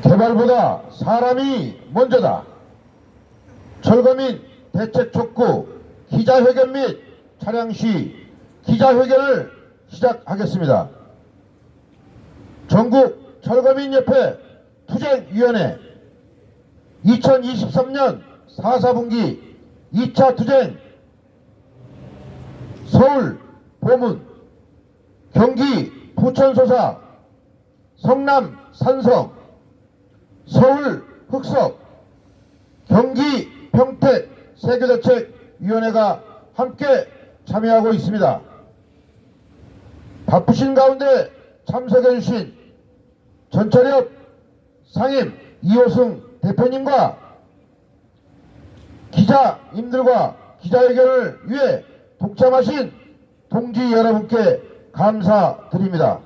개발보다 사람이 먼저다. 철거민 대책 촉구 기자회견 및 차량 시 기자회견을 시작하겠습니다. 전국 철거민협회 투쟁위원회 2023년 4사분기 2차 투쟁 서울 보문, 경기 부천소사, 성남 산성, 서울 흑석, 경기 평택 세교대책위원회가 함께 참여하고 있습니다. 바쁘신 가운데 참석해 주신 전철협 상임 이호승 대표님과 기자님들과 기자회견을 위해 동참하신 동지 여러분께 감사드립니다.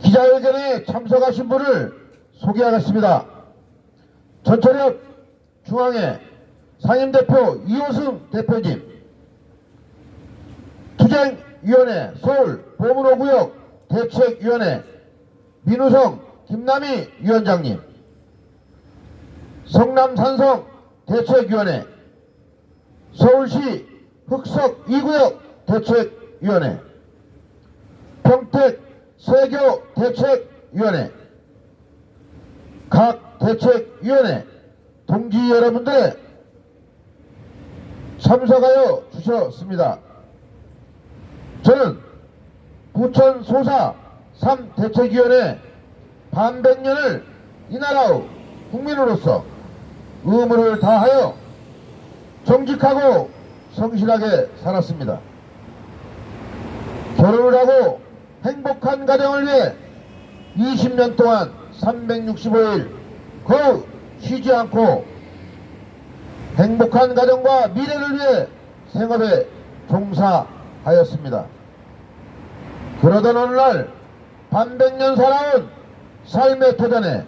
기자회견에 참석하신 분을 소개하겠습니다. 전철협 중앙회 상임대표 이호승 대표님, 투쟁위원회 서울 보문호구역 대책위원회 민우성 김남희 위원장님, 성남산성 대책위원회 서울시 흑석 2구역 대책위원회 평택 세교 대책위원회 각 대책위원회 동지 여러분들 참석하여 주셨습니다. 저는 부천 소사 3대책위원회 반백년을 이 나라의 국민으로서 의무를 다하여 정직하고 성실하게 살았습니다. 결혼을 하고 행복한 가정을 위해 20년 동안 365일 거의 쉬지 않고 행복한 가정과 미래를 위해 생업에 종사하였습니다. 그러던 어느 날 반백년 살아온 삶의 터전에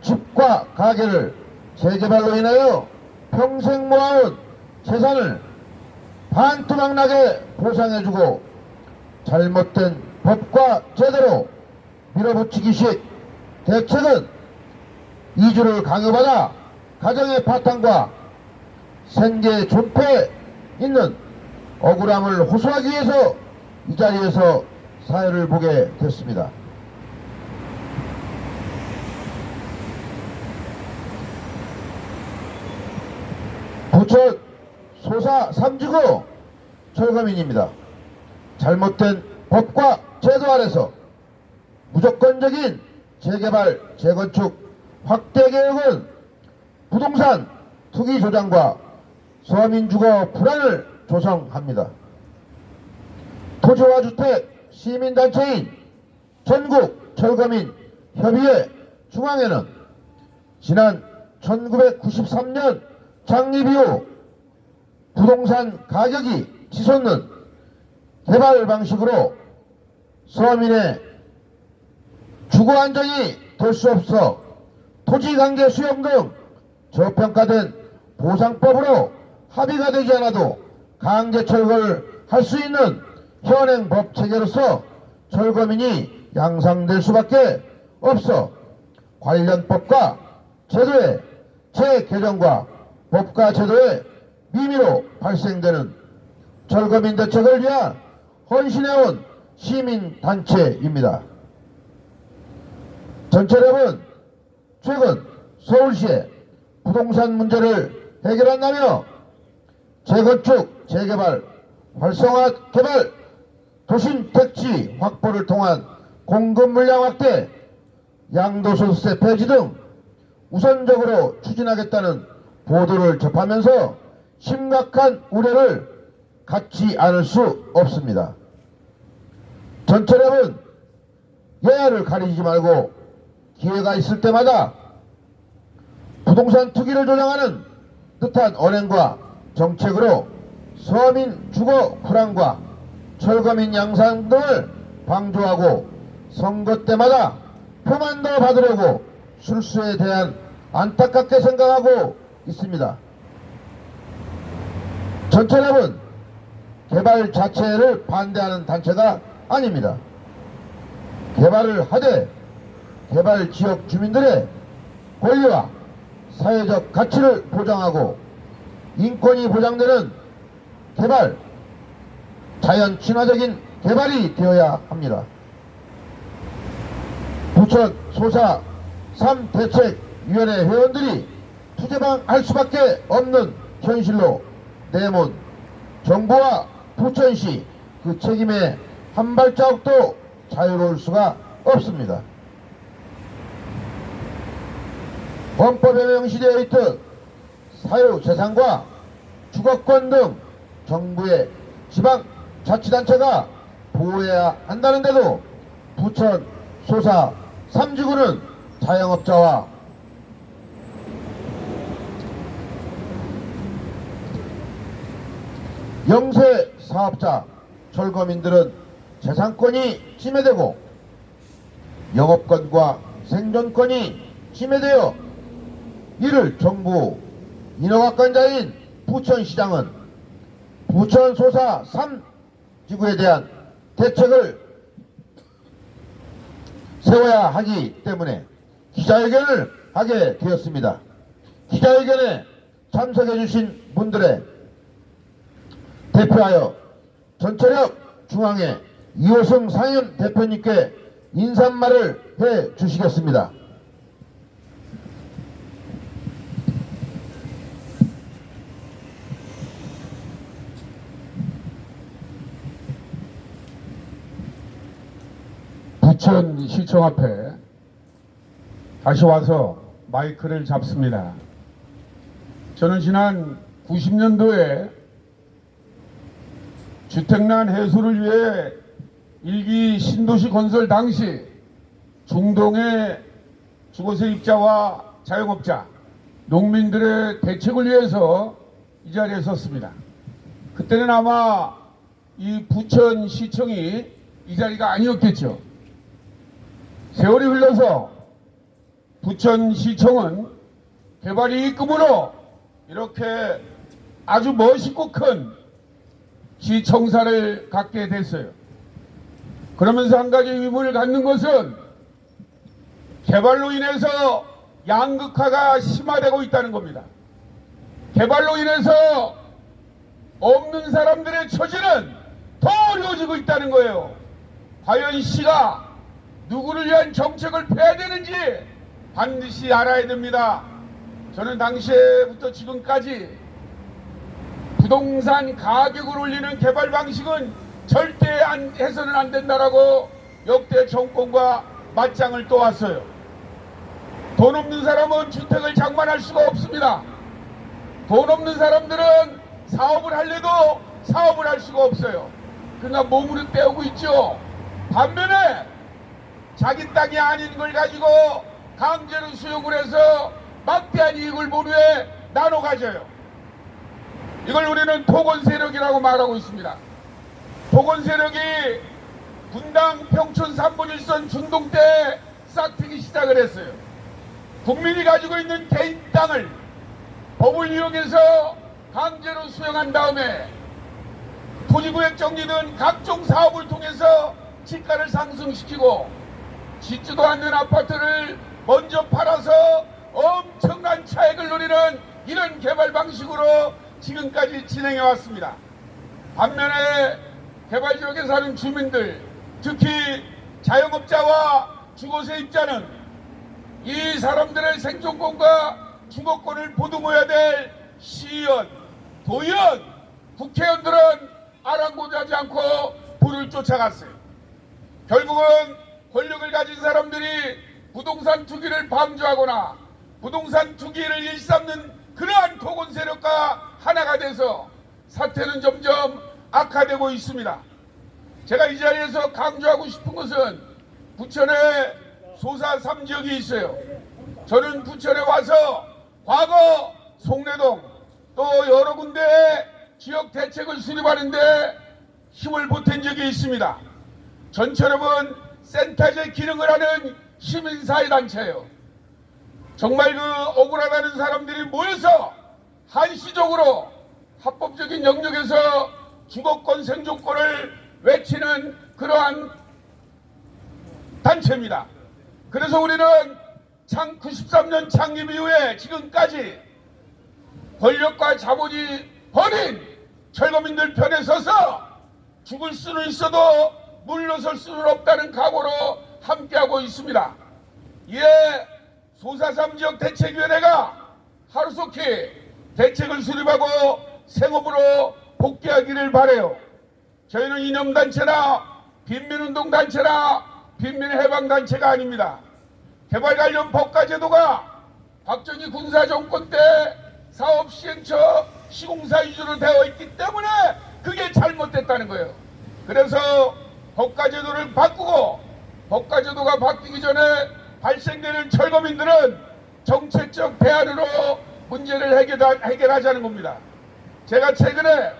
집과 가게를 재개발로 인하여 평생 모아온 재산을 반토막나게 보상해주고 잘못된 법과 제도로 밀어붙이기식 대책은 이주를 강요받아 가정의 파탄과 생계 존폐에 있는 억울함을 호소하기 위해서 이 자리에서 사회를 보게 됐습니다. 부천 소사 3지구 철거민입니다. 잘못된 법과 제도 아래서 무조건적인 재개발, 재건축, 확대 계획은 부동산 투기 조장과 서민주거 불안을 조성합니다. 토지와 주택 시민단체인 전국 철거민 협의회 중앙회는 지난 1993년 창립 이후 부동산 가격이 치솟는 개발 방식으로 서민의 주거 안정이 될 수 없어 토지관계 수용 등 저평가된 보상법으로 합의가 되지 않아도 강제 철거를 할 수 있는 현행 법 체계로서 철거민이 양상될 수밖에 없어 관련 법과 제도의 재개정과 법과 제도의 미미로 발생되는 철거민 대책을 위한 헌신해온 시민단체입니다. 전철협은 최근 서울시의 부동산 문제를 해결한다며 재건축, 재개발, 활성화 개발, 도심 택지 확보를 통한 공급 물량 확대, 양도소득세 폐지 등 우선적으로 추진하겠다는 보도를 접하면서 심각한 우려를 갖지 않을 수 없습니다. 전철협은 여야를 가리지 말고 기회가 있을 때마다 부동산 투기를 조장하는 듯한 언행과 정책으로 서민 주거 불안과 철거민 양상 등을 방조하고 선거 때마다 표만 더 받으려고 술수에 대한 안타깝게 생각하고 있습니다. 전철협은 개발 자체를 반대하는 단체가 아닙니다. 개발을 하되 개발 지역 주민들의 권리와 사회적 가치를 보장하고 인권이 보장되는 개발, 자연 친화적인 개발이 되어야 합니다. 부천 소사 3대책위원회 회원들이 투쟁할 수밖에 없는 현실로 내몬 정부와 부천시 그 책임에 한 발자국도 자유로울 수가 없습니다. 헌법에 명시되어 있듯 사유재산과 주거권 등 정부의 지방자치단체가 보호해야 한다는데도 부천 소사 3지구는 자영업자와 영세 사업자, 철거민들은 재산권이 침해되고 영업권과 생존권이 침해되어 이를 정부 인허가권자인 부천시장은 부천 소사 3지구에 대한 대책을 세워야 하기 때문에 기자회견을 하게 되었습니다. 기자회견에 참석해 주신 분들의 대표하여 전철역 중앙회 이호승 상임 대표님께 인사말을 해 주시겠습니다. 부천시청 앞에 다시 와서 마이크를 잡습니다. 저는 지난 90년도에 주택난 해소를 위해 일기 신도시 건설 당시 중동의 주거세입자와 자영업자, 농민들의 대책을 위해서 이 자리에 섰습니다. 그때는 아마 이 부천시청이 이 자리가 아니었겠죠. 세월이 흘러서 부천시청은 개발이 이급으로 이렇게 아주 멋있고 큰 시청사를 갖게 됐어요. 그러면서 한 가지 의문을 갖는 것은 개발로 인해서 양극화가 심화되고 있다는 겁니다. 개발로 인해서 없는 사람들의 처지는 더 어려워지고 있다는 거예요. 과연 시가 누구를 위한 정책을 펴야 되는지 반드시 알아야 됩니다. 저는 당시에부터 지금까지 부동산 가격을 올리는 개발 방식은 절대 해서는 안 된다라고 역대 정권과 맞짱을 떠왔어요. 돈 없는 사람은 주택을 장만할 수가 없습니다. 돈 없는 사람들은 사업을 하려도 사업을 할 수가 없어요. 그러니까 몸으로 때우고 있죠. 반면에 자기 땅이 아닌 걸 가지고 강제로 수용을 해서 막대한 이익을 모두에 나눠 가져요. 이걸 우리는 토건 세력이라고 말하고 있습니다. 토건 세력이 분당 평촌 3분 1선 중동 때 싹트기 시작을 했어요. 국민이 가지고 있는 개인 땅을 법을 이용해서 강제로 수용한 다음에 토지구역 정리 등 각종 사업을 통해서 지가를 상승시키고 짓지도 않는 아파트를 먼저 팔아서 엄청난 차익을 누리는 이런 개발 방식으로 지금까지 진행해 왔습니다. 반면에 개발지역에 사는 주민들, 특히 자영업자와 주거세입자는 이 사람들의 생존권과 주거권을 보듬어야 될 시의원, 도의원, 국회의원들은 아랑곳하지 하지 않고 불을 쫓아갔어요. 결국은 권력을 가진 사람들이 부동산 투기를 방조하거나 부동산 투기를 일삼는 그러한 토건 세력과 하나가 돼서 사태는 점점 악화되고 있습니다. 제가 이 자리에서 강조하고 싶은 것은 부천에 소사 3지역이 있어요. 저는 부천에 와서 과거 송내동 또 여러 군데의 지역 대책을 수립하는데 힘을 보탠 적이 있습니다. 전철협은 센터제 기능을 하는 시민사회단체예요. 정말 그 억울하다는 사람들이 모여서 한시적으로 합법적인 영역에서 주거권 생존권을 외치는 그러한 단체입니다. 그래서 우리는 93년 창립 이후에 지금까지 권력과 자본이 버린 철거민들 편에 서서 죽을 수는 있어도 물러설 수는 없다는 각오로 함께하고 있습니다. 이에 소사삼 지역 대책위원회가 하루속히 대책을 수립하고 생업으로 복귀하기를 바라요. 저희는 이념단체나 빈민운동단체나 빈민해방단체가 아닙니다. 개발 관련 법과제도가 박정희 군사정권 때 사업시행처 시공사 위주로 되어 있기 때문에 그게 잘못됐다는 거예요. 그래서 법과제도를 바꾸고 법과제도가 바뀌기 전에 발생되는 철거민들은 정책적 대안으로 문제를 해결하자는 겁니다. 제가 최근에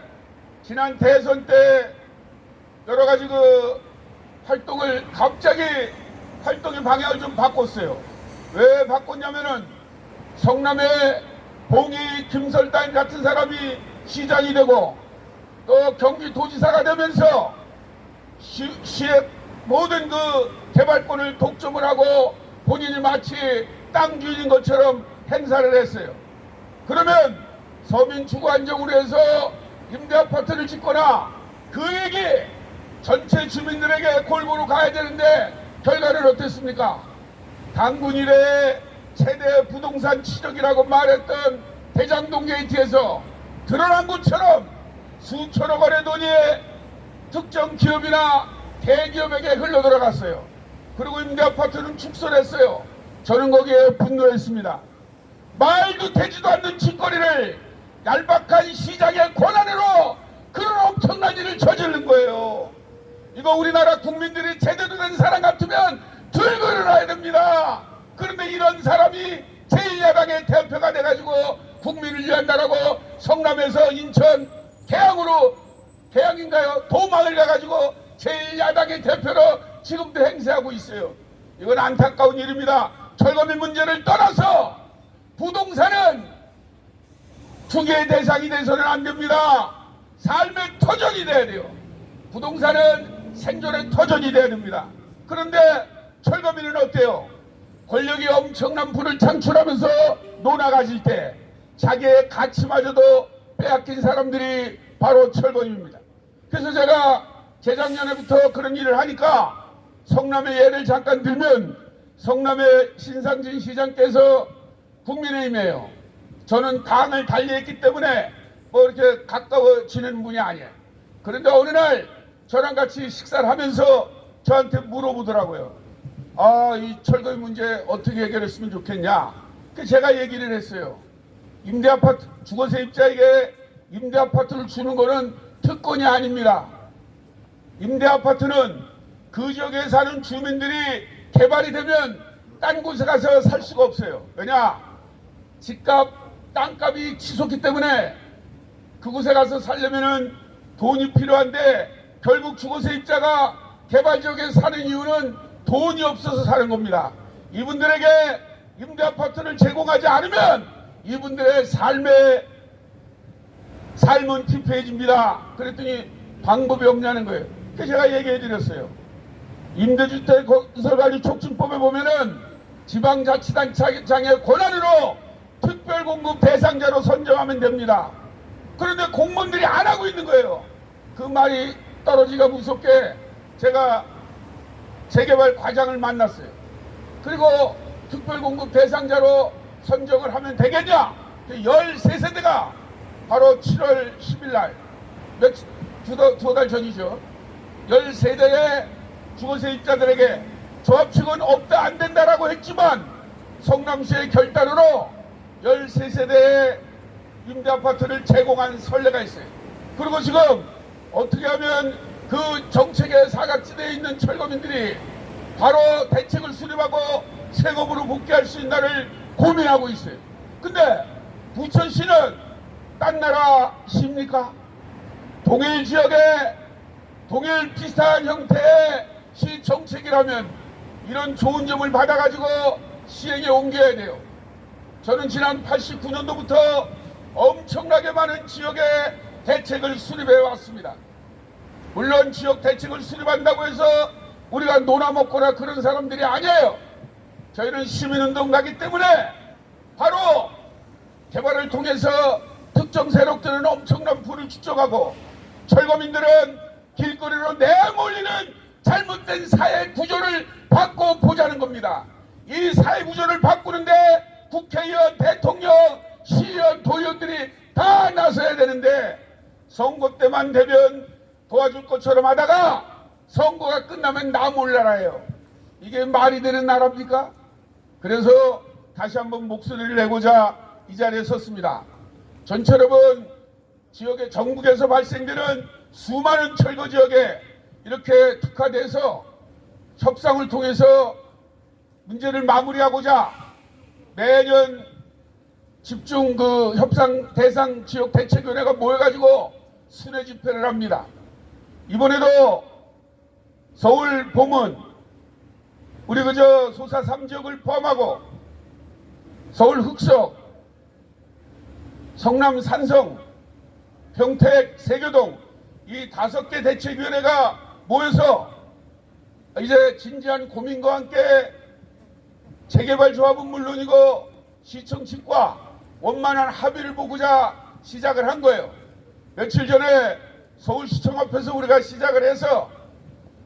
지난 대선 때 여러 가지 활동을 갑자기 활동의 방향을 좀 바꿨어요. 왜 바꿨냐면은 성남에 봉이 김설단 같은 사람이 시장이 되고 또 경기도지사가 되면서 시의 모든 개발권을 독점을 하고 본인이 마치 땅 주인인 것처럼 행사를 했어요. 그러면 서민 주거 안정으로 해서 임대아파트를 짓거나 그에게 전체 주민들에게 골고루 가야 되는데 결과는 어땠습니까? 당군 이래 최대 부동산 치적이라고 말했던 대장동 게이트에서 드러난 것처럼 수천억 원의 돈이 특정 기업이나 대기업에게 흘러들어갔어요. 그리고 임대아파트는 축소했어요. 저는 거기에 분노했습니다. 말도 되지도 않는 짓거리를 얄팍한 시장의 권한으로 그런 엄청난 일을 저지른 거예요. 이거 우리나라 국민들이 제대로 된 사람 같으면 들고 일어나야 됩니다. 그런데 이런 사람이 제1야당의 대표가 돼가지고 국민을 위한다라고 성남에서 인천 계양인가요? 도망을 가가지고 제1야당의 대표로 지금도 행세하고 있어요. 이건 안타까운 일입니다. 철거민 문제를 떠나서 부동산은 투기의 대상이 돼서는 안 됩니다. 삶의 터전이 돼야 돼요. 부동산은 생존의 터전이 돼야 됩니다. 그런데 철거민은 어때요? 권력이 엄청난 부를 창출하면서 논아가질 때 자기의 가치마저도 빼앗긴 사람들이 바로 철거민입니다. 그래서 제가 재작년에부터 그런 일을 하니까 성남의 예를 잠깐 들면 성남의 신상진 시장께서 국민의힘이에요. 저는 당을 달리했기 때문에 뭐 이렇게 가까워지는 분이 아니에요. 그런데 어느 날 저랑 같이 식사를 하면서 저한테 물어보더라고요. 이 철거민 문제 어떻게 해결했으면 좋겠냐. 그래서 제가 얘기를 했어요. 임대아파트, 주거세입자에게 임대아파트를 주는 거는 특권이 아닙니다. 임대아파트는 그 지역에 사는 주민들이 개발이 되면 딴 곳에 가서 살 수가 없어요. 왜냐? 집값, 땅값이 치솟기 때문에 그곳에 가서 살려면은 돈이 필요한데 결국 주거세입자가 개발지역에 사는 이유는 돈이 없어서 사는 겁니다. 이분들에게 임대아파트를 제공하지 않으면 이분들의 삶은 피폐해집니다. 그랬더니 방법이 없냐는 거예요. 그래서 제가 얘기해 드렸어요. 임대주택 건설관리 촉진법에 보면은 지방자치단체장의 권한으로 특별공급 대상자로 선정하면 됩니다. 그런데 공무원들이 안 하고 있는 거예요. 그 말이 떨어지기가 무섭게 제가 재개발 과장을 만났어요. 그리고 특별공급 대상자로 선정을 하면 되겠냐? 13세대가 바로 7월 10일 날 두 달 전이죠. 13대의 주거세입자들에게 조합 측은 없다 안 된다라고 했지만 성남시의 결단으로 13세대의 임대아파트를 제공한 선례가 있어요. 그리고 지금 어떻게 하면 그 정책의 사각지대에 있는 철거민들이 바로 대책을 수립하고 생업으로 복귀할 수 있나를 고민하고 있어요. 근데 부천시는 딴 나라 시입니까? 동일 지역에 동일 비슷한 형태의 시 정책이라면 이런 좋은 점을 받아가지고 시행에 옮겨야 돼요. 저는 지난 89년도부터 엄청나게 많은 지역에 대책을 수립해 왔습니다. 물론 지역 대책을 수립한다고 해서 우리가 놀아먹거나 그런 사람들이 아니에요. 저희는 시민운동가기 때문에 바로 개발을 통해서 특정 세력들은 엄청난 부를 축적하고 철거민들은 길거리로 내몰리는 잘못된 사회 구조를 바꿔보자는 겁니다. 이 사회 구조를 바꾸는데 국회의원, 대통령, 시의원, 도의원들이 다 나서야 되는데 선거 때만 되면 도와줄 것처럼 하다가 선거가 끝나면 나 몰라라요. 이게 말이 되는 나라입니까? 그래서 다시 한번 목소리를 내고자 이 자리에 섰습니다. 전처럼은 지역의 전국에서 발생되는 수많은 철거 지역에 이렇게 특화돼서 협상을 통해서 문제를 마무리하고자 매년 집중 협상 대상 지역 대책위원회가 모여가지고 순회 집회를 합니다. 이번에도 서울 봉은 우리 그저 소사 3지역을 포함하고 서울 흑석, 성남 산성, 평택, 세교동 이 5개 대책위원회가 모여서 이제 진지한 고민과 함께 재개발 조합은 물론이고 시청 측과 원만한 합의를 보고자 시작을 한 거예요. 며칠 전에 서울시청 앞에서 우리가 시작을 해서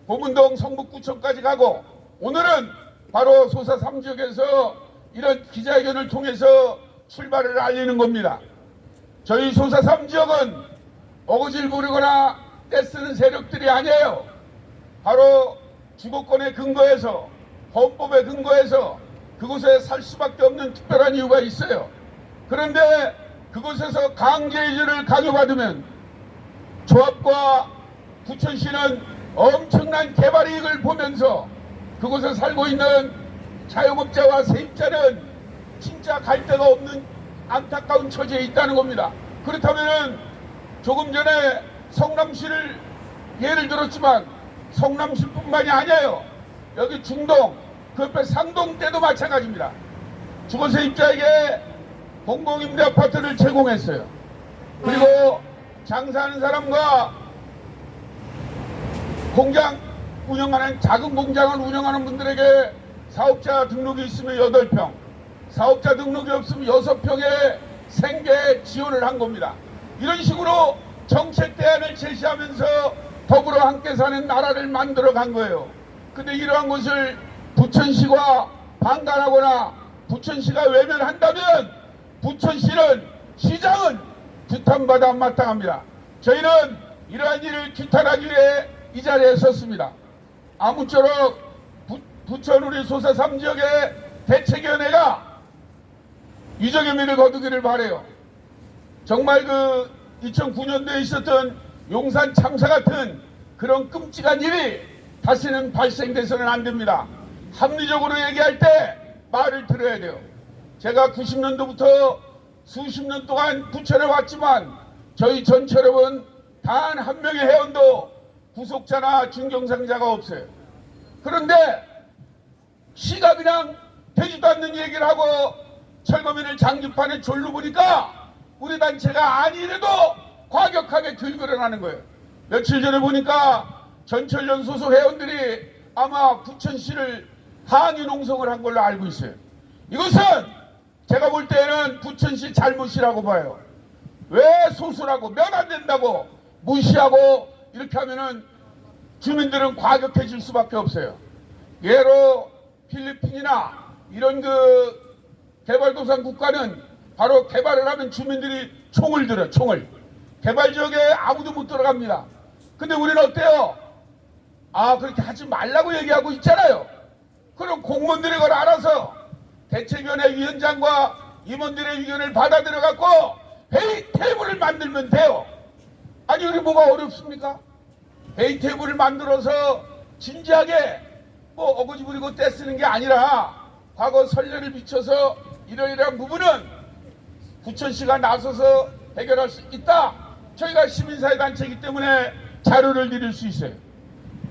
보문동 성북구청까지 가고 오늘은 바로 소사 3지역에서 이런 기자회견을 통해서 출발을 알리는 겁니다. 저희 소사 3지역은 어거지를 부리거나 떼쓰는 세력들이 아니에요. 바로 주거권에 근거해서 헌법에 근거해서 그곳에 살 수밖에 없는 특별한 이유가 있어요. 그런데 그곳에서 강제 이주를 강요받으면 조합과 부천시는 엄청난 개발 이익을 보면서 그곳에 살고 있는 자영업자와 세입자는 진짜 갈 데가 없는 안타까운 처지에 있다는 겁니다. 그렇다면 조금 전에 성남시를 예를 들었지만 성남시뿐만이 아니에요. 여기 중동, 그 옆에 상동 때도 마찬가지입니다. 주거세입자에게 공공임대 아파트를 제공했어요. 그리고 장사하는 사람과 공장 운영하는 작은 공장을 운영하는 분들에게 사업자 등록이 있으면 8평, 사업자 등록이 없으면 6평의 생계 지원을 한 겁니다. 이런 식으로 정책 대안을 제시하면서 더불어 함께 사는 나라를 만들어 간 거예요. 근데 이러한 것을 부천시가 방관하거나 부천시가 외면한다면 부천시는 시장은 규탄받아 마땅합니다. 저희는 이러한 일을 규탄하기 위해 이 자리에 섰습니다. 아무쪼록 부천 우리 소사 3지역의 대책위원회가 유정의 미를 거두기를 바라요. 정말 2009년도에 있었던 용산 참사 같은 그런 끔찍한 일이 다시는 발생돼서는 안 됩니다. 합리적으로 얘기할 때 말을 들어야 돼요. 제가 90년도부터 수십 년 동안 부천에 왔지만 저희 전철업은 단 한 명의 회원도 구속자나 중경상자가 없어요. 그런데 시가 그냥 되지도 않는 얘기를 하고 철거민을 장기판에 졸로 보니까 우리 단체가 아니래도 과격하게 들끓어나는 거예요. 며칠 전에 보니까 전철연 소속 회원들이 아마 부천시를 항의 농성을 한 걸로 알고 있어요. 이것은 제가 볼 때는 부천시 잘못이라고 봐요. 왜 소수라고 면 안 된다고 무시하고 이렇게 하면은 주민들은 과격해질 수밖에 없어요. 예로 필리핀이나 이런 개발도상 국가는 바로 개발을 하면 주민들이 총을 들어요. 총을. 개발 지역에 아무도 못 들어갑니다. 근데 우리는 어때요? 그렇게 하지 말라고 얘기하고 있잖아요. 그럼 공무원들이 그걸 알아서 대책위원회 위원장과 임원들의 의견을 받아들여갖고 회의 테이블을 만들면 돼요. 아니 우리 뭐가 어렵습니까? 회의 테이블을 만들어서 진지하게 어거지 부리고 떼쓰는 게 아니라 과거 선례를 비춰서 이러이러한 부분은 부천시가 나서서 해결할 수 있다. 저희가 시민사회단체이기 때문에 자료를 드릴 수 있어요.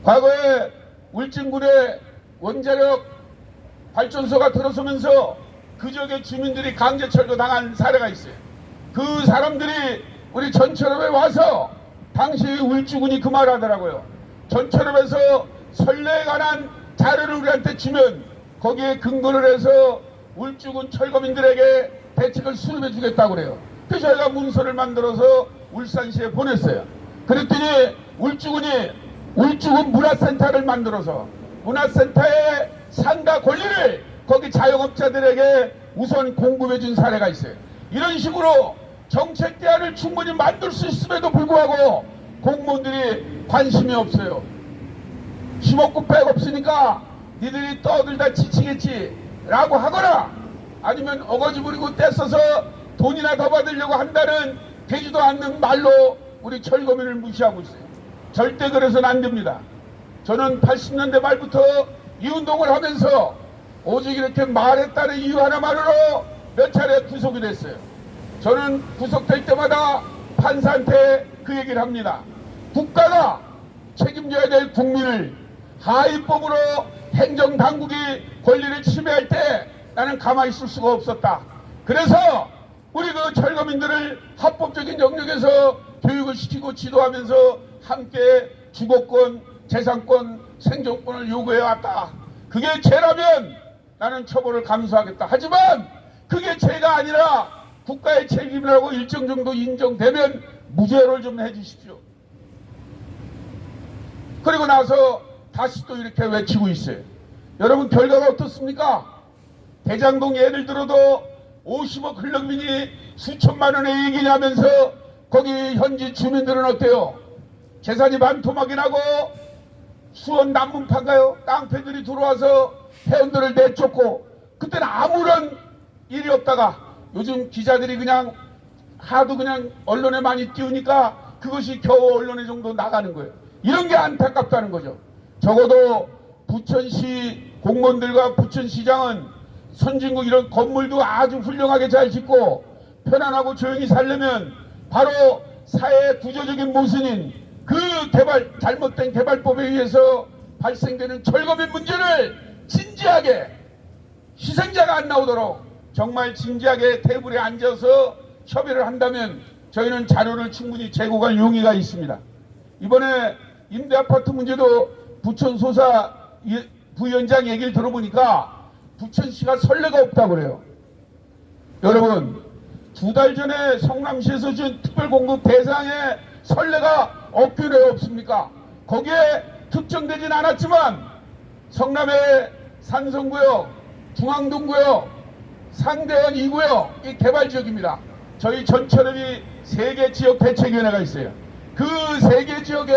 과거에 울진군에 원자력 발전소가 들어서면서 그 지역의 주민들이 강제 철거당한 사례가 있어요. 그 사람들이 우리 전철업에 와서 당시 울주군이 그 말을 하더라고요. 전철업에서 선례에 관한 자료를 우리한테 주면 거기에 근거를 해서 울주군 철거민들에게 대책을 수립해 주겠다고 그래요. 그래서 저희가 문서를 만들어서 울산시에 보냈어요. 그랬더니 울주군 문화센터를 만들어서 문화센터의 상가 권리를 거기 자영업자들에게 우선 공급해 준 사례가 있어요. 이런 식으로 정책 대안을 충분히 만들 수 있음에도 불구하고 공무원들이 관심이 없어요. 심었고 백 없으니까 니들이 떠들다 지치겠지 라고 하거나 아니면 어거지 부리고 떼써서 돈이나 더 받으려고 한다는 되지도 않는 말로 우리 철거민을 무시하고 있어요. 절대 그래서는 안 됩니다. 저는 80년대 말부터 이 운동을 하면서 오직 이렇게 말했다는 이유 하나만으로 몇 차례 구속이 됐어요. 저는 구속될 때마다 판사한테 그 얘기를 합니다. 국가가 책임져야 될 국민을 하위법으로 행정당국이 권리를 침해할 때 나는 가만히 있을 수가 없었다. 그래서 우리 그 철거민들을 합법적인 영역에서 교육을 시키고 지도하면서 함께 주거권, 재산권, 생존권을 요구해왔다. 그게 죄라면 나는 처벌을 감수하겠다. 하지만 그게 죄가 아니라 국가의 책임이라고 일정 정도 인정되면 무죄를 좀 해주십시오. 그리고 나서 다시 또 이렇게 외치고 있어요. 여러분 결과가 어떻습니까? 대장동 예를 들어도 50억 흘러민이 수천만 원의 이익이 나면서 거기 현지 주민들은 어때요? 재산이 반토막이 나고 수원 난문파인가요? 깡패들이 들어와서 회원들을 내쫓고 그때는 아무런 일이 없다가 요즘 기자들이 그냥 하도 그냥 언론에 많이 띄우니까 그것이 겨우 언론에 정도 나가는 거예요. 이런 게 안타깝다는 거죠. 적어도 부천시 공무원들과 부천시장은 선진국 이런 건물도 아주 훌륭하게 잘 짓고 편안하고 조용히 살려면 바로 사회 구조적인 모순인 그 잘못된 개발법에 의해서 발생되는 철거민 문제를 진지하게 희생자가 안 나오도록 정말 진지하게 테이블에 앉아서 협의를 한다면 저희는 자료를 충분히 제공할 용의가 있습니다. 이번에 임대아파트 문제도 부천소사 부위원장 얘기를 들어보니까 부천시가 선례가 없다고 그래요. 여러분 2달 전에 성남시에서 준 특별공급 대상에 선례가 없긴 왜 없습니까? 거기에 특정되진 않았지만 성남의 산성구역, 중앙동구역, 상대원 2구역 이 개발지역입니다. 저희 전철업이 3개 지역 대책위원회가 있어요. 그 3개 지역에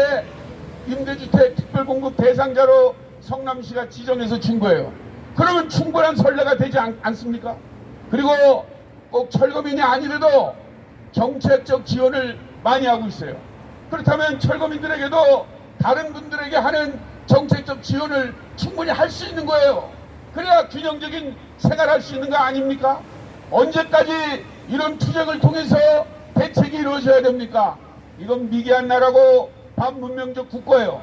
임대주택 특별공급 대상자로 성남시가 지정해서 준 거예요. 그러면 충분한 선례가 되지 않습니까? 그리고 꼭 철거민이 아니래도 정책적 지원을 많이 하고 있어요. 그렇다면 철거민들에게도 다른 분들에게 하는 정책적 지원을 충분히 할 수 있는 거예요. 그래야 균형적인 생활할 수 있는 거 아닙니까? 언제까지 이런 투쟁을 통해서 대책이 이루어져야 됩니까? 이건 미개한 나라고 반문명적 국가예요.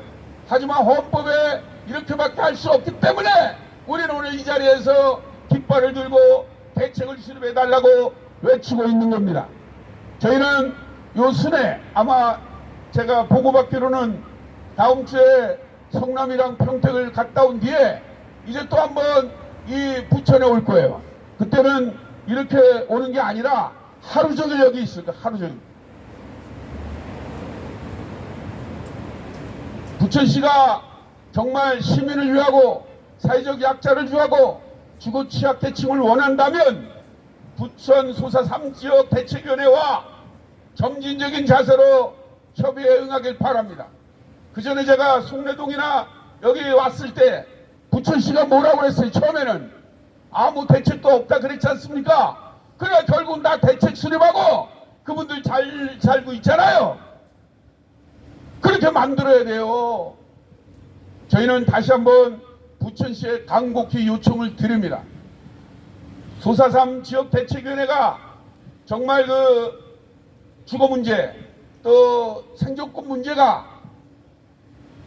하지만 헌법에 이렇게밖에 할 수 없기 때문에 우리는 오늘 이 자리에서 깃발을 들고 대책을 수립해달라고 외치고 있는 겁니다. 저희는 요 순회 아마 제가 보고받기로는 다음 주에 성남이랑 평택을 갔다 온 뒤에 이제 또 한번 이 부천에 올 거예요. 그때는 이렇게 오는 게 아니라 하루 종일 여기 있을 거예요. 하루 종일. 부천시가 정말 시민을 위하고 사회적 약자를 위하고 주거 취약계층을 원한다면 부천 소사 3지역 대책위원회와 점진적인 자세로 협의에 응하길 바랍니다. 그 전에 제가 송내동이나 여기 왔을 때 부천시가 뭐라고 했어요? 처음에는 아무 대책도 없다 그랬지 않습니까? 그래 결국 다 대책 수립하고 그분들 잘 살고 있잖아요. 그렇게 만들어야 돼요. 저희는 다시 한번 부천시에 간곡히 요청을 드립니다. 소사3 지역대책위원회가 정말 그 주거 문제 또 생존권 문제가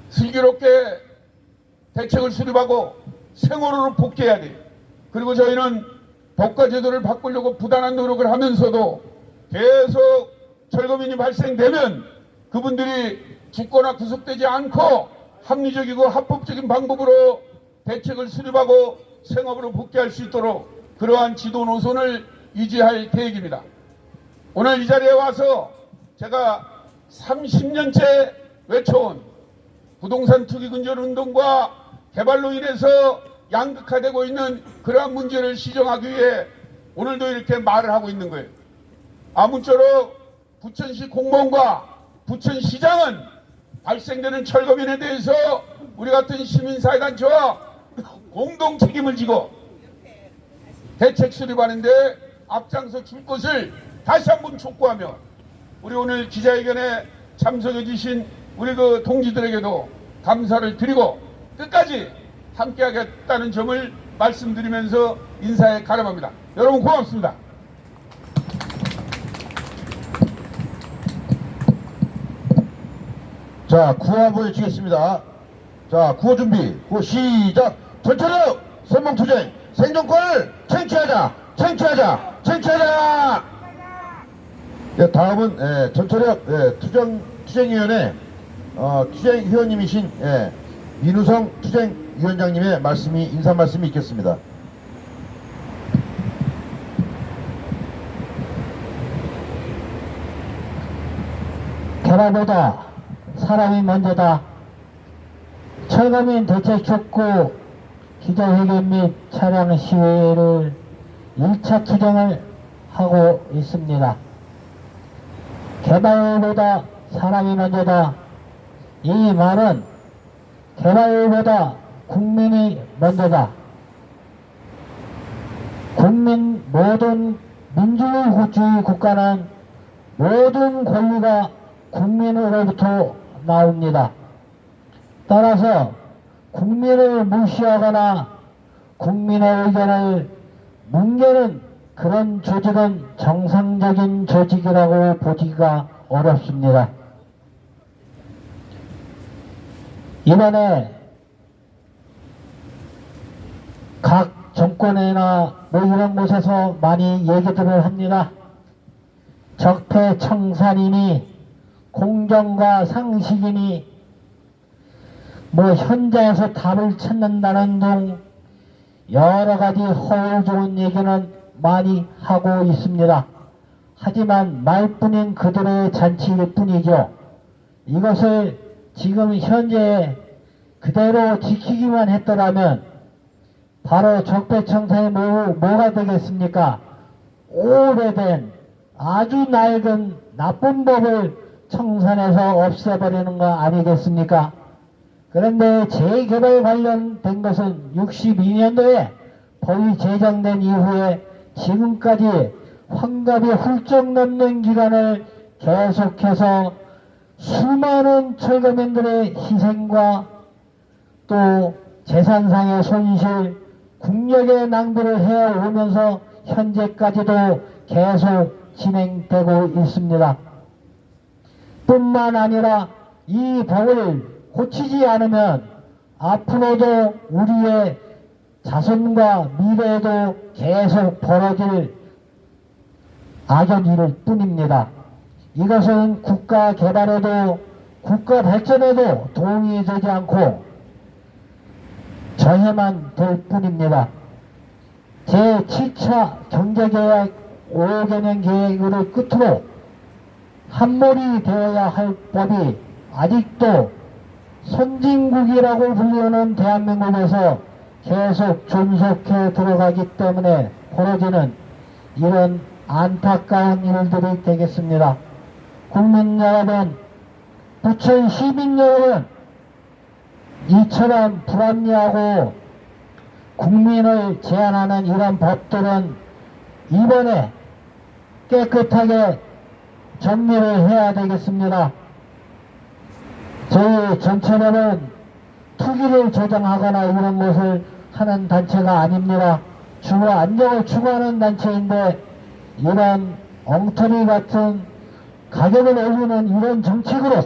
슬기롭게 대책을 수립하고 생활으로 복귀해야 돼요. 그리고 저희는 법과 제도를 바꾸려고 부단한 노력을 하면서도 계속 철거민이 발생되면 그분들이 죽거나 구속되지 않고 합리적이고 합법적인 방법으로 대책을 수립하고 생업으로 복귀할 수 있도록 그러한 지도 노선을 유지할 계획입니다. 오늘 이 자리에 와서 제가 30년째 외쳐온 부동산 투기 근절 운동과 개발로 인해서 양극화되고 있는 그러한 문제를 시정하기 위해 오늘도 이렇게 말을 하고 있는 거예요. 아무쪼록 부천시 공무원과 부천시장은 발생되는 철거민에 대해서 우리 같은 시민사회단체와 공동 책임을 지고 대책 수립하는데 앞장서 줄 것을 다시 한번 촉구하며 우리 오늘 기자회견에 참석해 주신 우리 그 동지들에게도 감사를 드리고 끝까지 함께하겠다는 점을 말씀드리면서 인사에 가름합니다. 여러분 고맙습니다. 자, 구호 보여주겠습니다. 자, 구호 준비. 구호 시작. 전체력 선봉투쟁 생존권을 쟁취하자. 쟁취하자. 쟁취하자. 예, 다음은 전체력 투쟁위원회 투쟁위원님이신 민우성 투쟁위원장님의 인사 말씀이 있겠습니다. 개발보다 사람이 먼저다. 철거민 대책 촉구 기자회견 및 차량 시위를 1차 투쟁을 하고 있습니다. 개발보다 사람이 먼저다. 이 말은 개발보다 국민이 먼저다. 모든 민주주의 국가는 모든 권리가 국민으로부터 나옵니다. 따라서 국민을 무시하거나 국민의 의견을 뭉개는 그런 조직은 정상적인 조직이라고 보기가 어렵습니다. 이번에 각 정권이나 이런 곳에서 많이 얘기들을 합니다. 적폐청산이니 공정과 상식이니 현장에서 답을 찾는다는 등 여러 가지 허울 좋은 얘기는 많이 하고 있습니다. 하지만 말뿐인 그들의 잔치일 뿐이죠. 이것을 지금 현재 그대로 지키기만 했더라면 바로 적폐청산이 뭐가 되겠습니까? 오래된 아주 낡은 나쁜 법을 청산해서 없애버리는 거 아니겠습니까? 그런데 재개발 관련된 것은 62년도에 법이 제정된 이후에 지금까지 환갑이 훌쩍 넘는 기간을 계속해서 수많은 철거민들의 희생과 또 재산상의 손실, 국력의 낭비를 해오면서 현재까지도 계속 진행되고 있습니다. 뿐만 아니라 이 법을 고치지 않으면 앞으로도 우리의 자손과 미래에도 계속 벌어질 악연 일일 뿐입니다. 이것은 국가 개발에도 국가 발전에도 도움이 되지 않고 저해만 될 뿐입니다. 제7차 경제개혁 5개년 계획을 끝으로 한몰이 되어야 할 법이 아직도 선진국이라고 불리는 대한민국에서 계속 존속해 들어가기 때문에 벌어지는 이런 안타까운 일들이 되겠습니다. 국민 여러분, 부천 시민 여러분, 이처럼 불합리하고 국민을 제한하는 이런 법들은 이번에 깨끗하게 정리를 해야 되겠습니다. 저희 전체는 투기를 조장하거나 이런 것을 하는 단체가 아닙니다. 주거 안정을 추구하는 단체인데 이런 엉터리 같은 가격을 올리는 이런 정책으로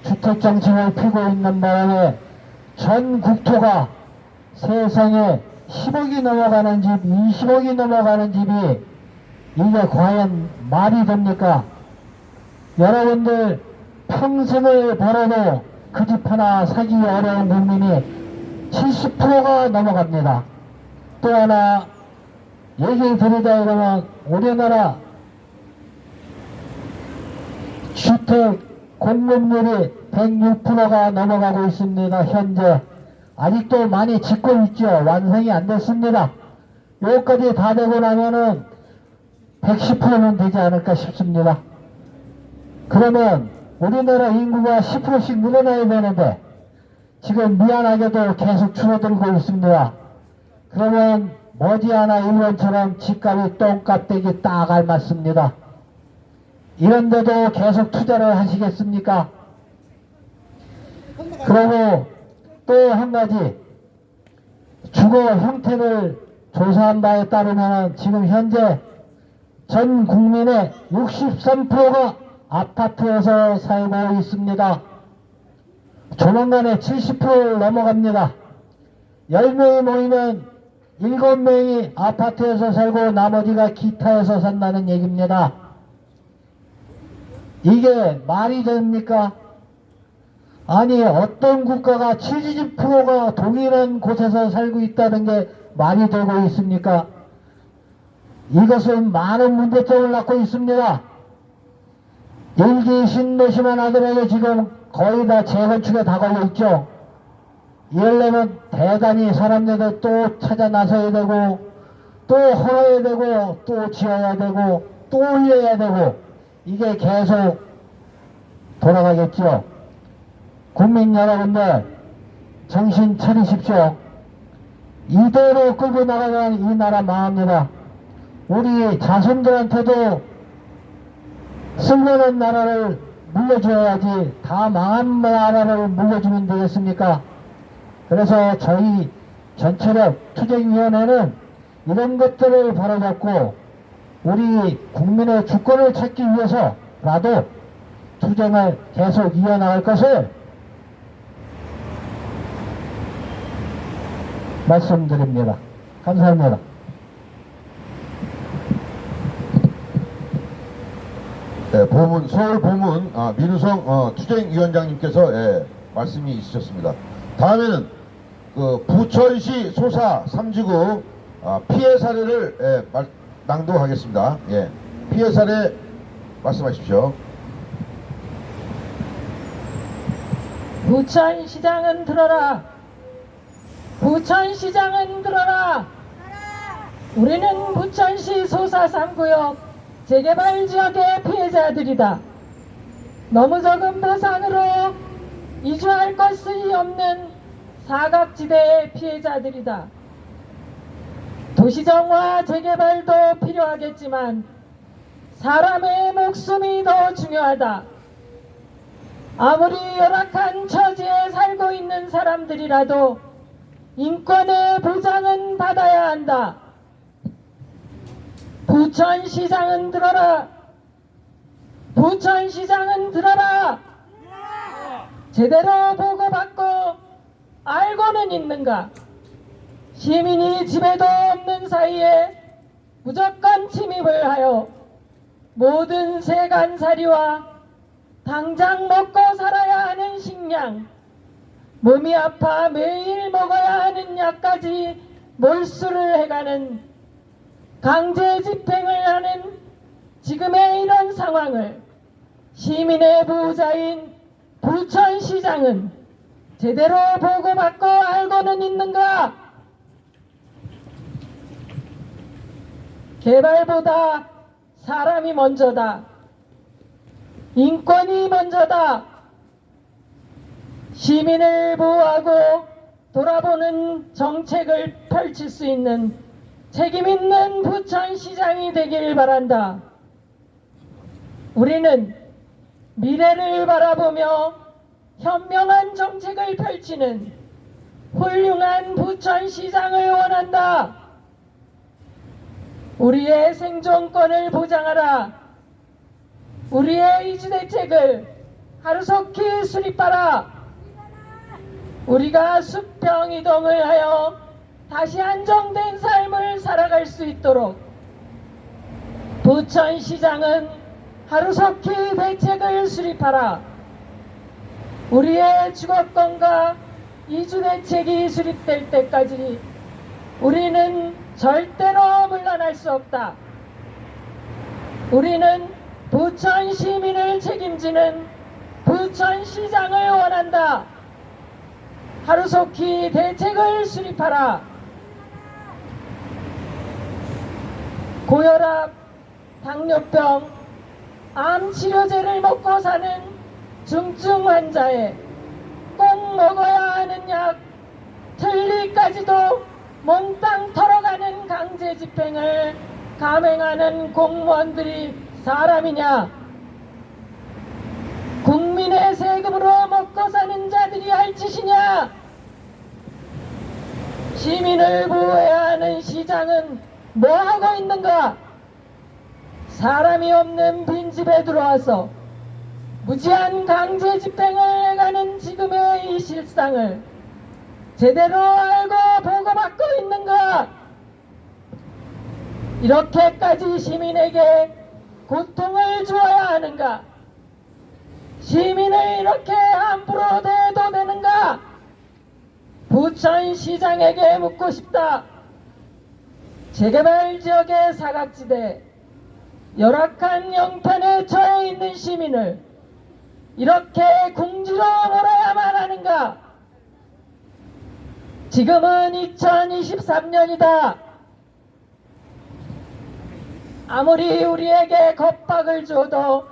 주택 정책을 피고 있는 바람에 전 국토가 세상에 10억이 넘어가는 집, 20억이 넘어가는 집이 이게 과연 말이 됩니까? 여러분들 평생을 벌어도 그 집 하나 사기 어려운 국민이 70%가 넘어갑니다. 또 하나 얘기 드리자 그러면 우리나라 주택 공급률이 106%가 넘어가고 있습니다. 현재 아직도 많이 짓고 있죠. 완성이 안 됐습니다. 여기까지 다 되고 나면은 110%는 되지 않을까 싶습니다. 그러면 우리나라 인구가 10%씩 늘어나야 되는데 지금 미안하게도 계속 줄어들고 있습니다. 그러면 머지않아 일본처럼 집값이 똥값되기 딱 알맞습니다. 이런데도 계속 투자를 하시겠습니까? 그리고 또 한 가지 주거 형태를 조사한 바에 따르면 지금 현재 전 국민의 63%가 아파트에서 살고 있습니다. 조만간에 70%를 넘어갑니다. 10명이 모이면 7명이 아파트에서 살고 나머지가 기타에서 산다는 얘기입니다. 이게 말이 됩니까? 아니 어떤 국가가 70%가 동일한 곳에서 살고 있다는 게 말이 되고 있습니까? 이것은 많은 문제점을 낳고 있습니다. 일기 신도시만 하더라도 지금 거의 다 재건축에 다 걸려있죠. 이러려면 대단히 사람들도 또 찾아 나서야 되고 또 헐어야 되고 또 지어야 되고 또 올려야 되고 이게 계속 돌아가겠죠. 국민 여러분들 정신 차리십시오. 이대로 끌고 나가면 이 나라 망합니다. 우리 자손들한테도 쓸모없는 나라를 물려줘야지 다 망한 나라를 물려주면 되겠습니까? 그래서 저희 전체력 투쟁위원회는 이런 것들을 바로잡고 우리 국민의 주권을 찾기 위해서라도 투쟁을 계속 이어나갈 것을 말씀드립니다. 감사합니다. 네, 서울 보문 민우성 투쟁위원장님께서 말씀이 있으셨습니다. 다음에는 그 부천시 소사 3지구 피해 사례를 낭독하겠습니다. 예, 피해 사례 말씀하십시오. 부천시장은 들어라. 부천시장은 들어라. 우리는 부천시 소사 3구역 재개발 지역의 피해자들이다. 너무 적은 보상으로 이주할 것이 없는 사각지대의 피해자들이다. 도시정화 재개발도 필요하겠지만 사람의 목숨이 더 중요하다. 아무리 열악한 처지에 살고 있는 사람들이라도 인권의 보장은 받아야 한다. 부천시장은 들어라. 부천시장은 들어라. 제대로 보고받고 알고는 있는가? 시민이 집에도 없는 사이에 무조건 침입을 하여 모든 세간살이와 당장 먹고 살아야 하는 식량, 몸이 아파 매일 먹어야 하는 약까지 몰수를 해가는 강제 집행을 하는 지금의 이런 상황을 시민의 보호자인 부천시장은 제대로 보고받고 알고는 있는가? 개발보다 사람이 먼저다. 인권이 먼저다. 시민을 보호하고 돌아보는 정책을 펼칠 수 있는 책임있는 부천시장이 되길 바란다. 우리는 미래를 바라보며 현명한 정책을 펼치는 훌륭한 부천시장을 원한다. 우리의 생존권을 보장하라. 우리의 이주대책을 하루속히 수립하라. 우리가 수평 이동을 하여 다시 안정된 삶을 살아갈 수 있도록 부천시장은 하루속히 대책을 수립하라. 우리의 주거권과 이주대책이 수립될 때까지 우리는 절대로 물러날 수 없다. 우리는 부천 시민을 책임지는 부천시장을 원한다. 하루속히 대책을 수립하라. 고혈압, 당뇨병, 암 치료제를 먹고 사는 중증 환자에 꼭 먹어야 하는 약 틀니까지도 몽땅 털어가는 강제 집행을 감행하는 공무원들이 사람이냐? 국민의 세금으로 먹고 사는 자들이 할 짓이냐? 시민을 보호해야 하는 시장은 뭐 하고 있는가? 사람이 없는 빈집에 들어와서 무지한 강제 집행을 해가는 지금의 이 실상을 제대로 알고 보고받고 있는가? 이렇게까지 시민에게 고통을 주어야 하는가? 시민을 이렇게 함부로 대도 되는가? 부천시장에게 묻고 싶다. 재개발 지역의 사각지대, 열악한 형편에 처해 있는 시민을 이렇게 궁지로 몰아야만 하는가? 지금은 2023년이다. 아무리 우리에게 겁박을 줘도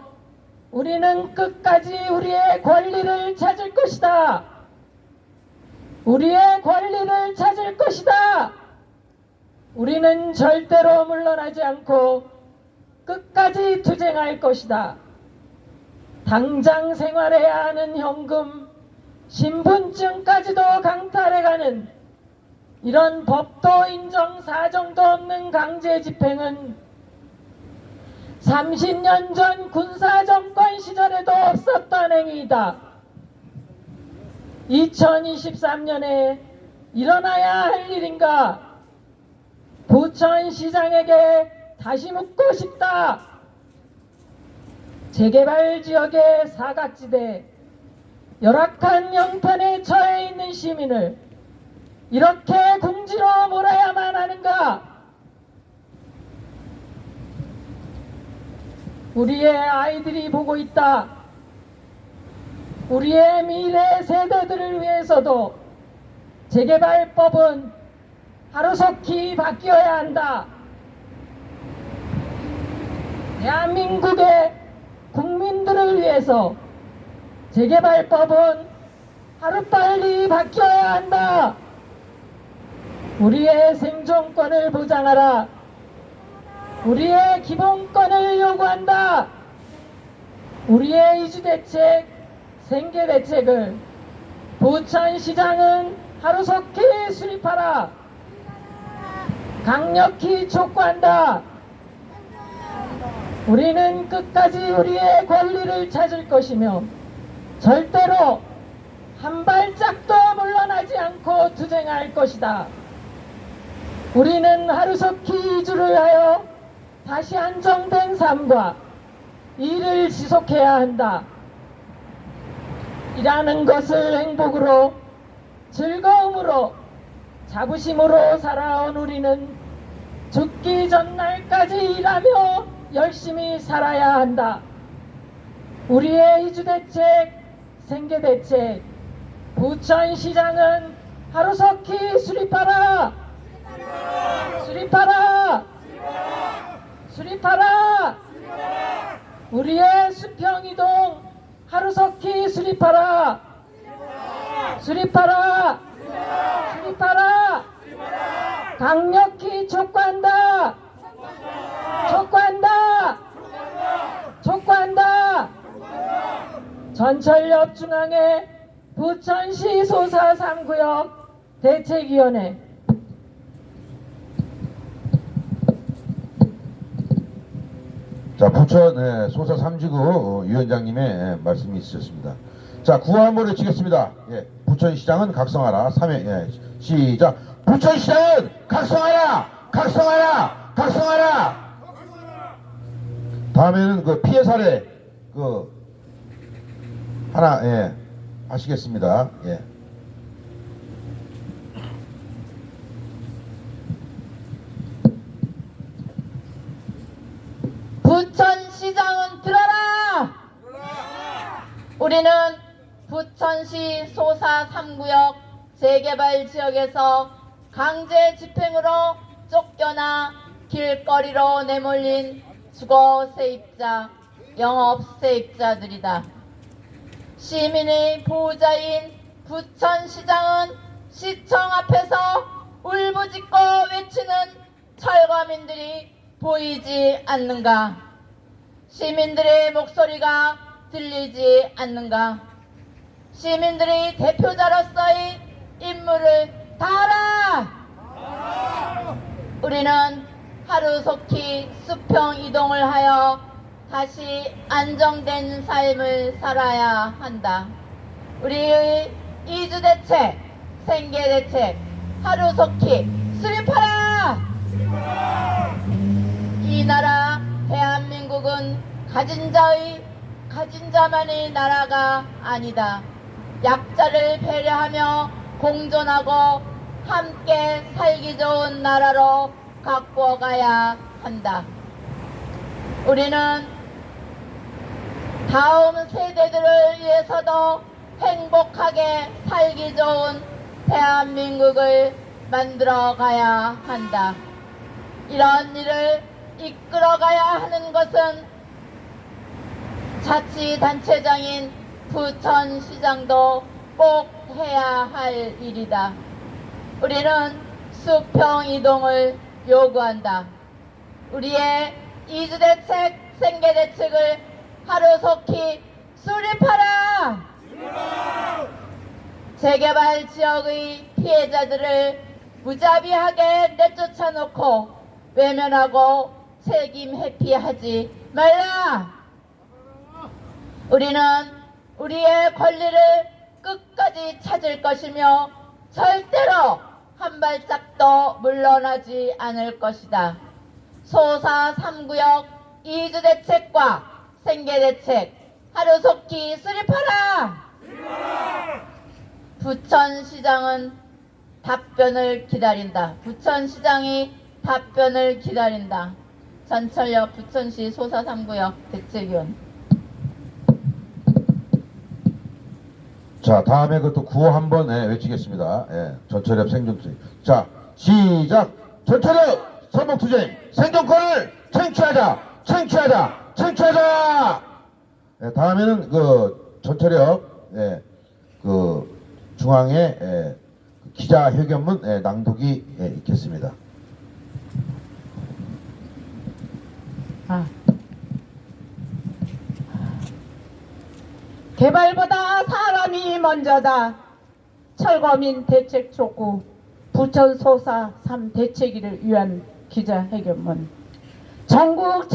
우리는 끝까지 우리의 권리를 찾을 것이다. 우리의 권리를 찾을 것이다. 우리는 절대로 물러나지 않고 끝까지 투쟁할 것이다. 당장 생활해야 하는 현금, 신분증까지도 강탈해가는 이런 법도 인정 사정도 없는 강제 집행은 30년 전 군사정권 시절에도 없었던 행위이다. 2023년에 일어나야 할 일인가? 부천시장에게 다시 묻고 싶다. 재개발 지역의 사각지대, 열악한 형편에 처해 있는 시민을 이렇게 궁지로 몰아야만 하는가? 우리의 아이들이 보고 있다. 우리의 미래 세대들을 위해서도 재개발법은 하루속히 바뀌어야 한다. 대한민국의 국민들을 위해서 재개발법은 하루빨리 바뀌어야 한다. 우리의 생존권을 보장하라. 우리의 기본권을 요구한다. 우리의 이주대책, 생계대책을 부천시장은 하루속히 수립하라. 강력히 촉구한다. 우리는 끝까지 우리의 권리를 찾을 것이며 절대로 한 발짝도 물러나지 않고 투쟁할 것이다. 우리는 하루속히 이주를 하여 다시 안정된 삶과 일을 지속해야 한다. 일하는 것을 행복으로, 즐거움으로, 자부심으로 살아온 우리는 죽기 전날까지 일하며 열심히 살아야 한다. 우리의 이주대책, 생계대책, 부천시장은 하루속히 수립하라! 수립하라! 수립하라! 우리의 수평이동 하루속히 수립하라! 수립하라! 수립하라! 강력히 촉구한다! 촉구한다! 촉구한다! 전철역 중앙의 부천시 소사 3구역 대책위원회 자, 부천 소사 3지구 위원장님의 말씀이 있으셨습니다. 자, 구호 한번 외치겠습니다. 예, 부천시장은 각성하라. 3회 예, 시작. 부천시장은 각성하라! 각성하라! 각성하라! 다음에는 그 피해 사례 하나 하시겠습니다. 예. 부천시장은 들어라! 우리는 부천시 소사 3구역 재개발 지역에서 강제 집행으로 쫓겨나 길거리로 내몰린 주거 세입자, 영업 세입자들이다. 시민의 보호자인 부천시장은 시청 앞에서 울부짖고 외치는 철거민들이 보이지 않는가? 시민들의 목소리가 들리지 않는가? 시민들의 대표자로서의 임무를 다하라! 우리는 하루속히 수평 이동을 하여 다시 안정된 삶을 살아야 한다. 우리의 이주대책, 생계대책 하루속히 수립하라! 이 나라 대한민국은 가진 자만의 나라가 아니다. 약자를 배려하며 공존하고 함께 살기 좋은 나라로 가꾸어가야 한다. 우리는 다음 세대들을 위해서도 행복하게 살기 좋은 대한민국을 만들어 가야 한다. 이런 일을 이끌어가야 하는 것은 자치단체장인 부천시장도 꼭 해야 할 일이다. 우리는 수평 이동을 요구한다. 우리의 이주대책, 생계대책을 하루속히 수립하라! 재개발 지역의 피해자들을 무자비하게 내쫓아놓고 외면하고 책임 회피하지 말라! 우리는 우리의 권리를 끝까지 찾을 것이며 절대로 한 발짝도 물러나지 않을 것이다. 소사 3구역 이주대책과 생계대책 하루속히 수립하라! 부천시장은 답변을 기다린다. 부천시장이 답변을 기다린다. 전철역 부천시 소사 3구역 대책위원. 자, 다음에 그것도 구호 한번 외치겠습니다. 예, 전철협 생존투쟁. 자, 시작! 전철협 선봉투쟁 생존권을 쟁취하자! 쟁취하자! 쟁취하자! 예, 다음에는 그 전철협 그 중앙에 기자회견문 낭독이 있겠습니다. 개발보다 사람이 먼저다. 철거민 대책 촉구 부천 소사 3대책위를 위한 기자회견문. 전국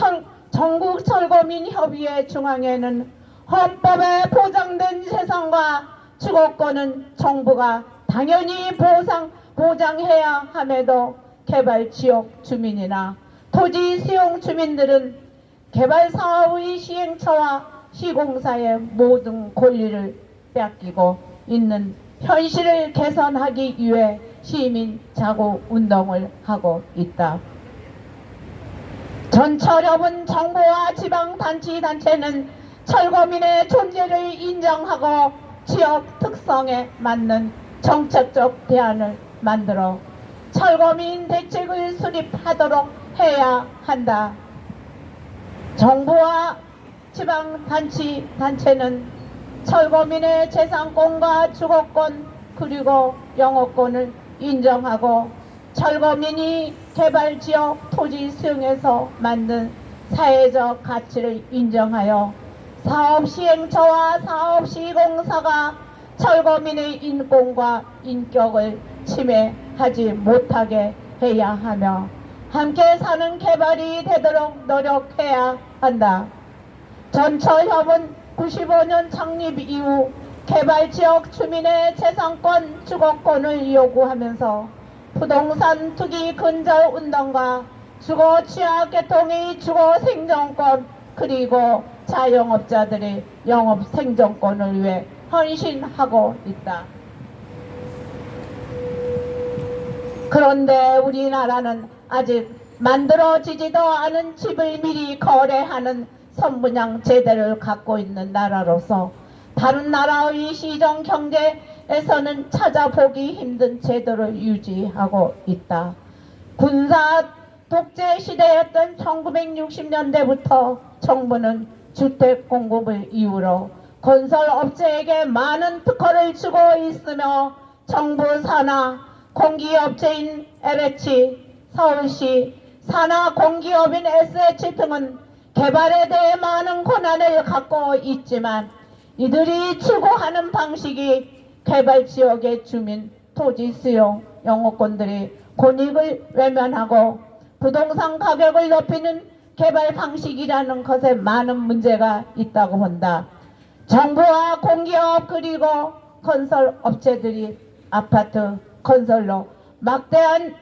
철거민 협의회 중앙에는 헌법에 보장된 재산과 주거권은 정부가 당연히 보장해야 함에도 개발 지역 주민이나 토지 수용 주민들은 개발 사업의 시행처와 시공사의 모든 권리를 뺏기고 있는 현실을 개선하기 위해 시민 자구 운동을 하고 있다. 전철협은 정부와 지방단체는 철거민의 존재를 인정하고 지역 특성에 맞는 정책적 대안을 만들어 철거민 대책을 수립하도록 해야 한다. 정부와 지방단체는 철거민의 재산권과 주거권 그리고 영업권을 인정하고 철거민이 개발지역 토지 수용에서 만든 사회적 가치를 인정하여 사업 시행처와 사업 시공사가 철거민의 인권과 인격을 침해하지 못하게 해야 하며 함께 사는 개발이 되도록 노력해야 한다. 전철협은 95년 창립 이후 개발지역 주민의 재산권, 주거권을 요구하면서 부동산 투기 근절 운동과 주거 취약 계통의 주거 생존권 그리고 자영업자들의 영업 생존권을 위해 헌신하고 있다. 그런데 우리나라는 아직 만들어지지도 않은 집을 미리 거래하는 선분양 제도를 갖고 있는 나라로서 다른 나라의 시정 경제에서는 찾아보기 힘든 제도를 유지하고 있다. 군사 독재 시대였던 1960년대부터 정부는 주택 공급을 이유로 건설업체에게 많은 특허를 주고 있으며 정부 산하 공기업체인 LH, 서울시 산하 공기업인 SH 등은 개발에 대해 많은 권한을 갖고 있지만 이들이 추구하는 방식이 개발 지역의 주민, 토지 수용, 영업권들이 권익을 외면하고 부동산 가격을 높이는 개발 방식이라는 것에 많은 문제가 있다고 본다. 정부와 공기업 그리고 건설업체들이 아파트 건설로 막대한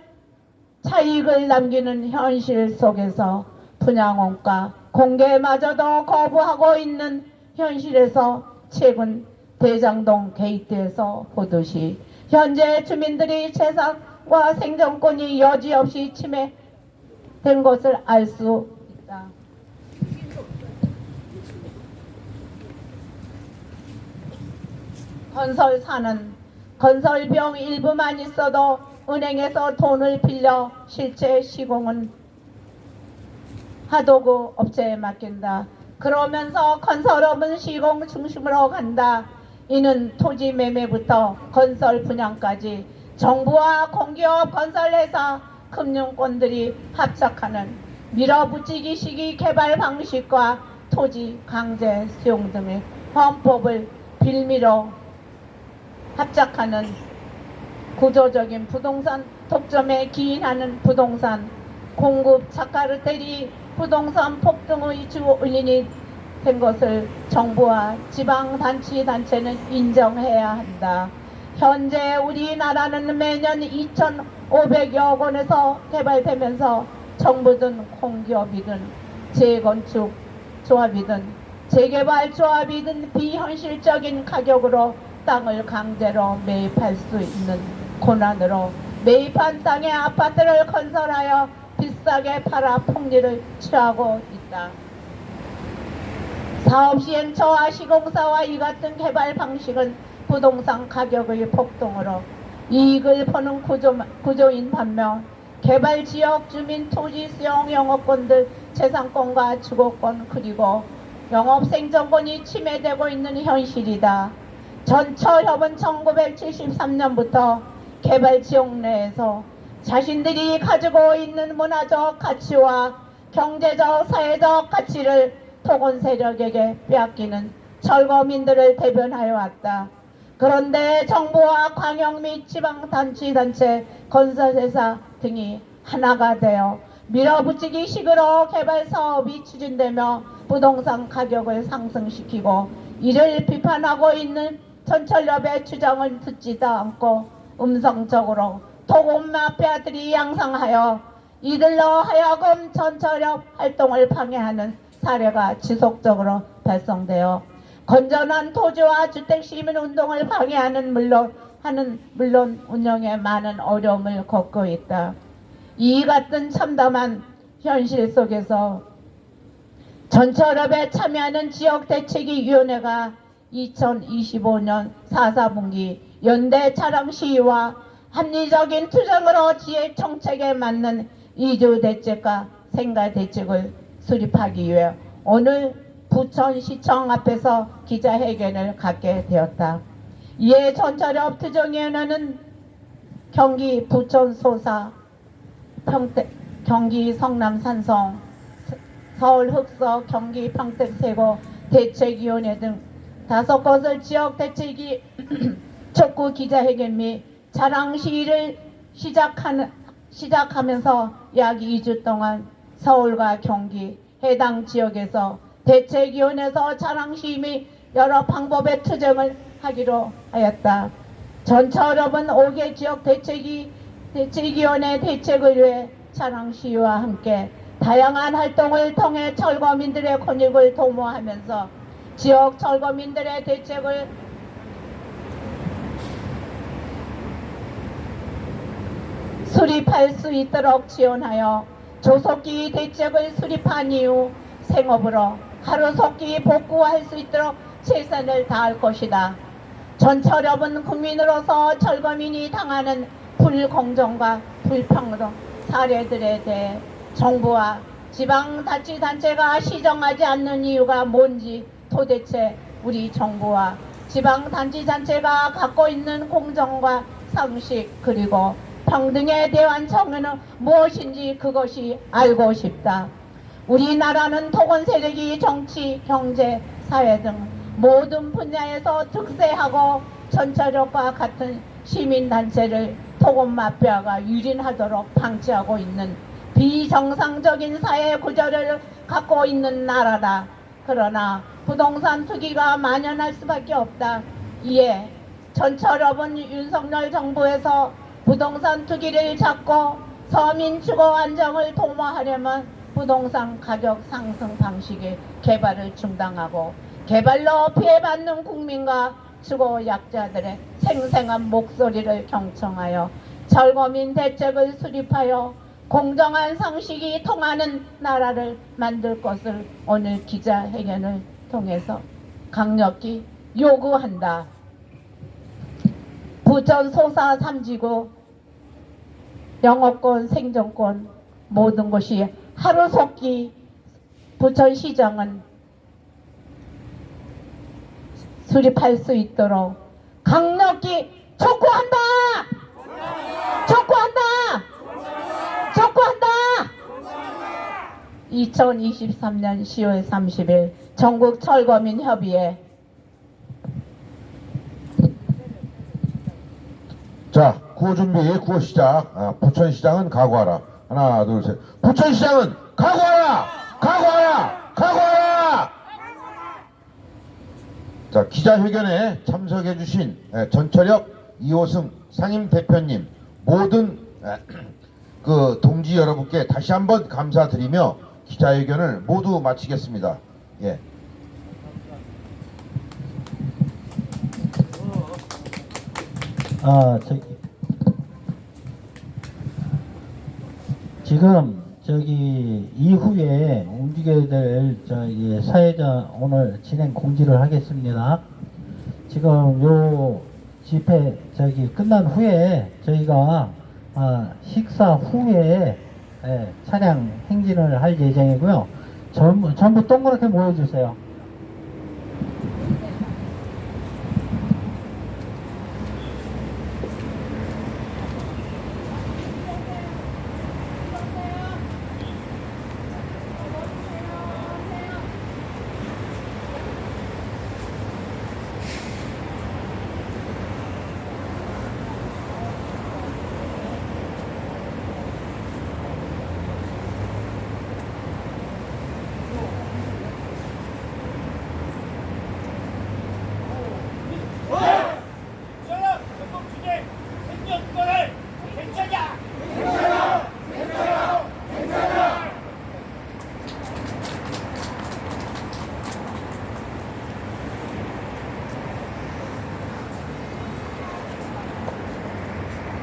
차익을 남기는 현실 속에서 분양원가 공개마저도 거부하고 있는 현실에서 최근 대장동 게이트에서 보듯이 현재 주민들이 재산과 생존권이 여지없이 침해된 것을 알 수 있다. 건설사는 건설비용 일부만 있어도 은행에서 돈을 빌려 실제 시공은 하도구 업체에 맡긴다. 그러면서 건설업은 시공 중심으로 간다. 이는 토지 매매부터 건설 분양까지 정부와 공기업 건설회사 금융권들이 합작하는 밀어붙이기 시기 개발 방식과 토지 강제 수용 등의 헌법을 빌미로 합작하는 구조적인 부동산 독점에 기인하는 부동산 공급 착가르텔이 부동산 폭등의 주 원인이 된 것을 정부와 지방단체는 인정해야 한다. 현재 우리나라는 매년 2,500여 건에서 개발되면서 정부든 공기업이든 재건축 조합이든 재개발 조합이든 비현실적인 가격으로 땅을 강제로 매입할 수 있는 고난으로 매입한 땅에 아파트를 건설하여 비싸게 팔아 폭리를 취하고 있다. 사업 시행처와 시공사와 이 같은 개발 방식은 부동산 가격의 폭등으로 이익을 버는 구조인 반면 개발 지역 주민 토지 수용 영업권들 재산권과 주거권 그리고 영업 생존권이 침해되고 있는 현실이다. 전철협은 1973년부터 개발 지역 내에서 자신들이 가지고 있는 문화적 가치와 경제적 사회적 가치를 토건 세력에게 빼앗기는 철거민들을 대변하여 왔다. 그런데 정부와 광역 및 지방단체, 건설회사 등이 하나가 되어 밀어붙이기 식으로 개발 사업이 추진되며 부동산 가격을 상승시키고 이를 비판하고 있는 전철협의 주장을 듣지도 않고 음성적으로 토건 마피아들이 양상하여 이들로 하여금 전철협 활동을 방해하는 사례가 지속적으로 발생되어 건전한 토지와 주택 시민 운동을 방해하는 물론 운영에 많은 어려움을 겪고 있다. 이 같은 참담한 현실 속에서 전철협에 참여하는 지역대책위원회가 2025년 4분기 연대 차량 시위와 합리적인 투쟁으로 지역 정책에 맞는 이주대책과 생가대책을 수립하기 위해 오늘 부천시청 앞에서 기자회견을 갖게 되었다. 이에 전철협 투쟁위원회는 경기 부천 소사, 경기 성남 산성, 서울 흑서, 경기 평택 세고 대책위원회 등 5곳을 지역 대책이 촉구 기자회견 및 차량 시위를 시작하면서 약 2주 동안 서울과 경기 해당 지역에서 대책위원회에서 차량 시위 및 여러 방법의 투쟁을 하기로 하였다. 전철협은 5개 지역 대책위원회 대책을 위해 차량 시위와 함께 다양한 활동을 통해 철거민들의 권익을 도모하면서 지역 철거민들의 대책을 수립할 수 있도록 지원하여 조속히 대책을 수립한 이후 생업으로 하루속히 복구할 수 있도록 최선을 다할 것이다. 전철협은 국민으로서 철거민이 당하는 불공정과 불평등 사례들에 대해 정부와 지방자치단체가 시정하지 않는 이유가 뭔지 도대체 우리 정부와 지방자치단체가 갖고 있는 공정과 상식 그리고 평등에 대한 정의는 무엇인지 그것이 알고 싶다. 우리나라는 토건 세력이 정치, 경제, 사회 등 모든 분야에서 득세하고 전철협과 같은 시민단체를 토건 마피아가 유린하도록 방치하고 있는 비정상적인 사회 구조를 갖고 있는 나라다. 그러나 부동산 투기가 만연할 수밖에 없다. 이에 전철협은 윤석열 정부에서 부동산 투기를 잡고 서민 주거 안정을 도모하려면 부동산 가격 상승 방식의 개발을 중단하고 개발로 피해받는 국민과 주거 약자들의 생생한 목소리를 경청하여 철거민 대책을 수립하여 공정한 상식이 통하는 나라를 만들 것을 오늘 기자회견을 통해서 강력히 요구한다. 부천 소사 3지구 영업권, 생존권 모든 것이 하루속히 부천시장은 수립할 수 있도록 강력히 촉구한다! 촉구한다! 촉구한다! 2023년 10월 30일 전국 철거민 협의회. 자, 구호 준비, 구호 시작. 부천시장은 각오하라. 하나, 둘, 셋. 부천시장은 각오하라! 각오하라! 각오하라! 자, 기자회견에 참석해주신 전철협 이호승 상임대표님, 모든 그 동지 여러분께 다시 한번 감사드리며 기자회견을 모두 마치겠습니다. 예. 지금 이후에 움직여야 될 사회자 오늘 진행 공지를 하겠습니다. 지금 요 집회 끝난 후에 저희가 식사 후에 차량 행진을 할 예정이고요. 전부 동그랗게 모여주세요.